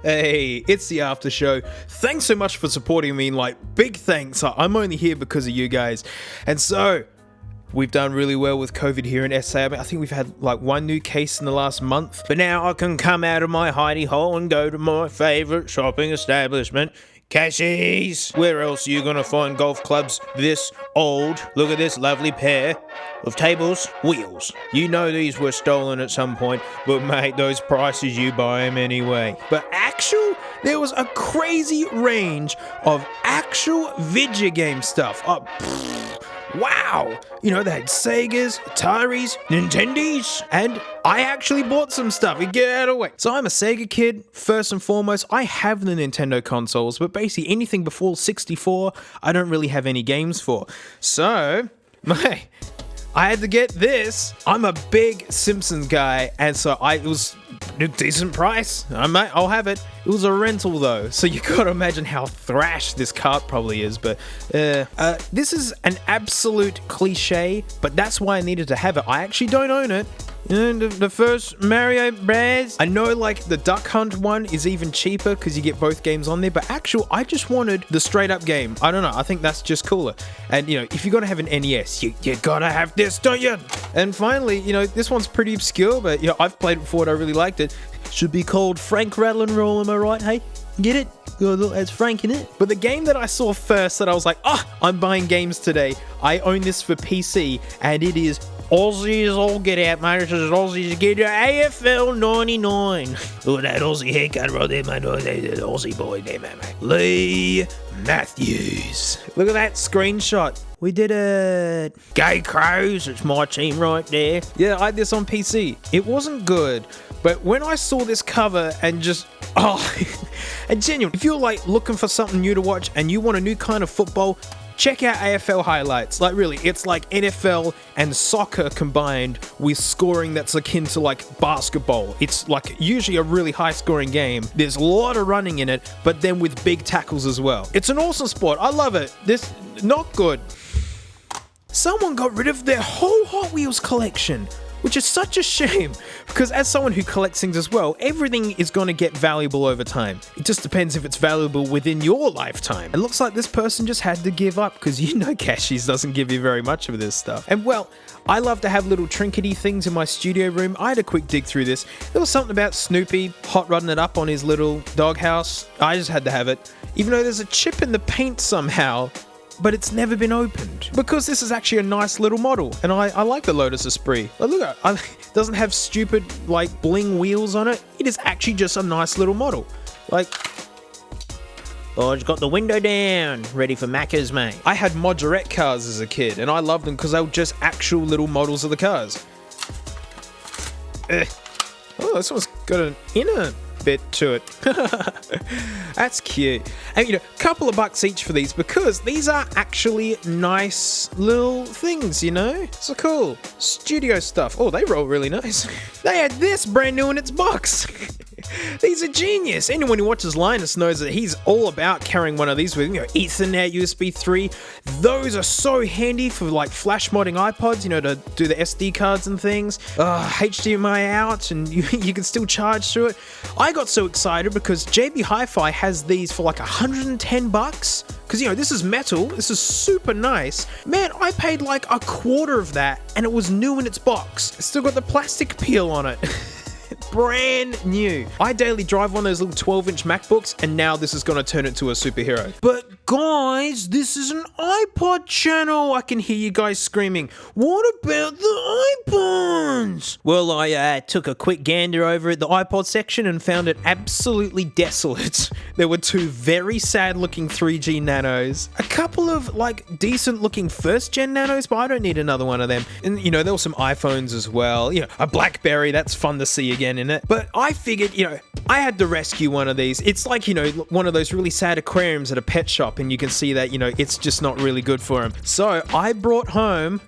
Hey, it's the after show. Thanks so much for supporting me, big thanks. I'm only here because of you guys. And so, we've done really well with COVID here in SA. I think we've had one new case in the last month. But now I can come out of my hidey hole and go to my favourite shopping establishment, CASHIES. Where else are you going to find golf clubs this old? Look at this lovely pair of tables, wheels. You know these were stolen at some point, but mate, those prices, you buy them anyway. But there was a crazy range of actual video game stuff. Wow! They had Segas, Ataris, Nintendos, and I actually bought some stuff. Get out of the way. So I'm a Sega kid, first and foremost. I have the Nintendo consoles, but basically anything before 64, I don't really have any games for. So, I had to get this. I'm a big Simpsons guy, and so it was a decent price. I'll have it. It was a rental though, so you gotta imagine how thrash this cart probably is. But this is an absolute cliche, but that's why I needed to have it. I actually don't own it. The first Mario Bros. I know the Duck Hunt one is even cheaper because you get both games on there, but I just wanted the straight up game. I don't know, I think that's just cooler. And if you're gonna have an NES, you gotta have this, don't you? And finally, this one's pretty obscure, but I've played it before and I really liked it. Should be called Frank Rattle and Roll, am I right? Hey, get it? It's Frank in it. But the game that I saw first that I was like, I'm buying games today. I own this for PC, and it is Aussies all get out, mate. This is Aussies get out. AFL 99. Look at that Aussie haircut right there, mate. The Aussie boy there, mate. Lee Matthews. Look at that screenshot. We did it. Gay Crows, it's my team right there. Yeah, I had this on PC. It wasn't good, but when I saw this cover and just, and genuine, if you're looking for something new to watch and you want a new kind of football, check out AFL highlights. Really, it's like NFL and soccer combined with scoring that's akin to basketball. It's usually a really high scoring game. There's a lot of running in it, but then with big tackles as well. It's an awesome sport. I love it. This, not good. Someone got rid of their whole Hot Wheels collection, which is such a shame, because as someone who collects things as well, everything is going to get valuable over time. It just depends if it's valuable within your lifetime. It looks like this person just had to give up, because CASHIES doesn't give you very much of this stuff. And I love to have little trinkety things in my studio room. I had a quick dig through this. There was something about Snoopy hot rodding it up on his little doghouse. I just had to have it. Even though there's a chip in the paint somehow, but it's never been opened. Because this is actually a nice little model, and I like the Lotus Esprit. Look at it. It doesn't have stupid, bling wheels on it. It is actually just a nice little model. It's got the window down, ready for Macca's, mate. I had Modurette cars as a kid, and I loved them because they were just actual little models of the cars. This one's got an inner bit to it. That's cute. And a couple of bucks each for these, because these are actually nice little things, So cool. Studio stuff. They roll really nice. They had this brand new in its box. These are genius. Anyone who watches Linus knows that he's all about carrying one of these with Ethernet, USB 3. Those are so handy for flash modding iPods, to do the SD cards and things. HDMI out, and you can still charge through it. I got so excited because JB Hi-Fi has these for $110. Because, this is metal. This is super nice. Man, I paid a quarter of that, and it was new in its box. It's still got the plastic peel on it. Brand new. I daily drive one of those little 12-inch MacBooks, and now this is going to turn into a superhero. But guys, this is an iPod channel. I can hear you guys screaming, what about the iPods? Well, I took a quick gander over at the iPod section and found it absolutely desolate. There were two very sad-looking 3G Nanos, a couple of decent-looking first-gen Nanos, but I don't need another one of them. And there were some iPhones as well. A BlackBerry, that's fun to see again in it. But I figured, I had to rescue one of these. It's one of those really sad aquariums at a pet shop, and you can see that, it's just not really good for them. So I brought home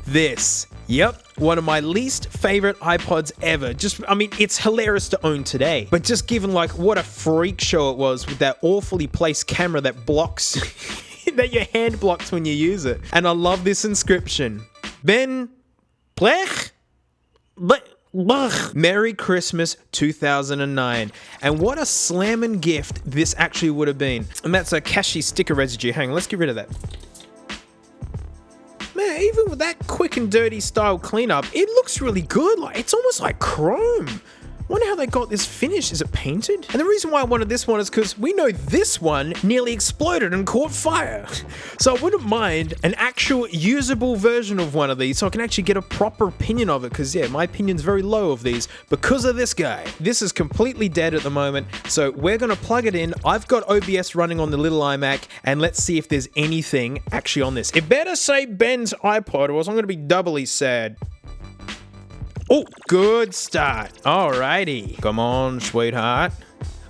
this. Yep, one of my least favorite iPods ever. It's hilarious to own today, but just given what a freak show it was with that awfully placed camera that blocks, that your hand blocks when you use it. And I love this inscription. Ben Plech? Merry Christmas 2009. And what a slamming gift this actually would have been. And that's a CASHIES sticker residue. Hang on, let's get rid of that. Man, even with that quick and dirty style cleanup, it looks really good. Like, it's almost like chrome. Wonder how they got this finish. Is it painted? And the reason why I wanted this one is because we know this one nearly exploded and caught fire. So I wouldn't mind an actual usable version of one of these so I can actually get a proper opinion of it, because yeah, my opinion's very low of these because of this guy. This is completely dead at the moment, so we're gonna plug it in. I've got OBS running on the little iMac, and let's see if there's anything actually on this. It better say Ben's iPod or else I'm gonna be doubly sad. Oh, good start. Alrighty. Come on, sweetheart.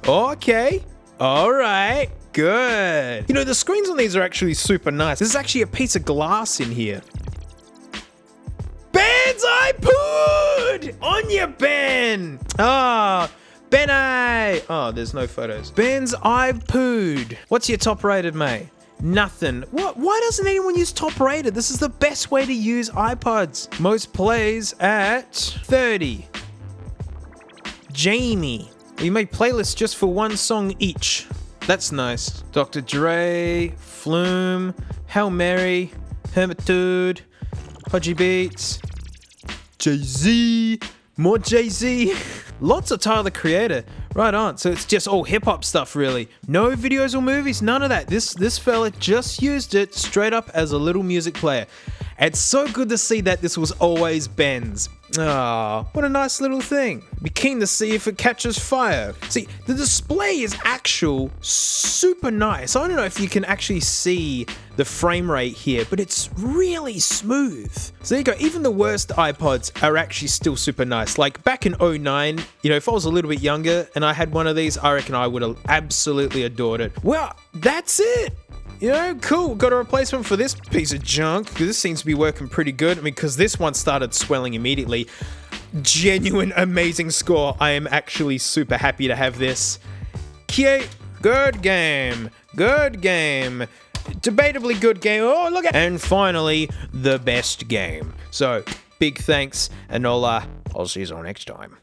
Okay. Alright. Good. You know, the screens on these are actually super nice. There's actually a piece of glass in here. Ben's iPod! On you, Ben! Ah, Ben. Oh, there's no photos. Ben's iPod. What's your top rated, mate? Nothing. What? Why doesn't anyone use top rated? This is the best way to use iPods. Most plays at 30. Jamie. We made playlists just for one song each. That's nice. Dr. Dre, Flume, Hail Mary, Hermitude, Pudgy Beats, Jay-Z, more Jay-Z. Lots of Tyler the Creator. Right on. So it's just all hip-hop stuff, really. No videos or movies, none of that. This fella just used it straight up as a little music player. It's so good to see that this was always Ben's. Ah, what a nice little thing. Be keen to see if it catches fire. See, the display is actual super nice. I don't know if you can actually see the frame rate here, but it's really smooth. So there you go. Even the worst iPods are actually still super nice. Like back in 09, you know, if I was a little bit younger and I had one of these, I reckon I would have absolutely adored it. Well, that's it. You know, cool, got a replacement for this piece of junk, because this seems to be working pretty good. I mean, because this one started swelling immediately. Genuine amazing score. I am actually super happy to have this. Cute, good game, debatably good game. Oh, look at, and finally, the best game. So, big thanks, and I'll see you all next time.